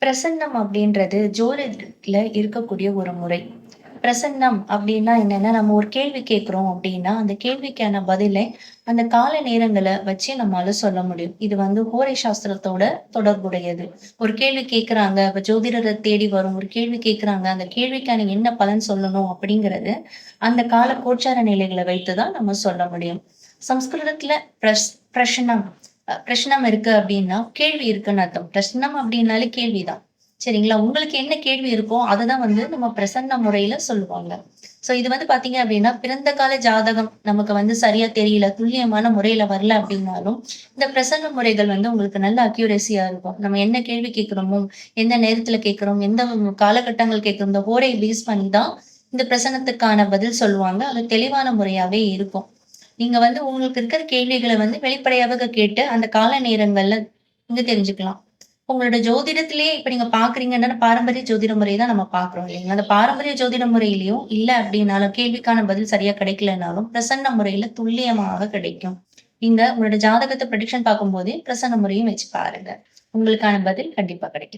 பிரசன்னம் அப்படின்றது ஜோதிடத்துல இருக்கக்கூடிய ஒரு முறை. பிரசன்னம் அப்படின்னா என்னன்னா, நம்ம ஒரு கேள்வி கேட்கிறோம் அப்படின்னா, அந்த கேள்விக்கான பதிலை அந்த கால நேரங்கள வச்சு நம்மால சொல்ல முடியும். இது வந்து ஹோரை சாஸ்திரத்தோட தொடர்புடையது. ஒரு கேள்வி கேட்குறாங்க, அப்ப ஜோதிடர தேடி வரும். ஒரு கேள்வி கேட்குறாங்க, அந்த கேள்விக்கான என்ன பலன் சொல்லணும் அப்படிங்கிறது, அந்த கால கோச்சார நிலைகள வைத்து தான் நம்ம சொல்ல முடியும். சம்ஸ்கிருதத்துல பிரஷனம் பிரஷ்னம் இருக்கு அப்டின்னா, கேள்வி இருக்குன்னு அர்த்தம். பிரஷ்னம் அப்டின்னாலே கேள்விதான். சரிங்களா? உங்களுக்கு என்ன கேள்வி இருக்கோ, அததான் வந்து நம்ம பிரசன்ன முறையில சொல்லுவாங்க. இது வந்து பார்த்தீங்க அப்டின்னா, பிறந்த கால ஜாதகம் நமக்கு வந்து சரியா தெரியல, துல்லியமான முறையில வரல அப்டின்னாலும், இந்த பிரசன்ன முறைகள் வந்து உங்களுக்கு நல்ல அக்யூரஸியா இருக்கும். நம்ம என்ன கேள்வி கேட்கிறோமோ, எந்த நேரத்துல கேட்கிறோம், எந்த காலகட்டங்கள் கேட்கிறோம், இந்த ஹோரை பேஸ் பண்ணி தான் இந்த பிரசன்னத்துக்கான பதில் சொல்லுவாங்க. அது தெளிவான முறையாவே இருக்கும். நீங்க வந்து உங்களுக்கு இருக்கிற கேள்விகள வந்து வெளிப்படையாக கேட்டு, அந்த கால நேரங்கள்ல வந்து தெரிஞ்சுக்கலாம். உங்களோட ஜோதிடத்திலேயே இப்ப நீங்க பார்க்குறீங்கன்னா, பாரம்பரிய ஜோதிட முறை தான் நம்ம பார்க்குறோம் இல்லைங்களா? அந்த பாரம்பரிய ஜோதிட முறையிலயும் இல்ல அப்டின்னாலும், கேள்விக்கான பதில் சரியா கிடைக்கலனாலும், பிரசன்ன முறையில துல்லியமாக கிடைக்கும். நீங்க உங்களோட ஜாதகத்த ப்ரெடிக்ஷன் பார்க்கும்போதே பிரசன்ன முறையும் வச்சு பாருங்க. உங்களுக்கான பதில் கண்டிப்பா கிடைக்கும்.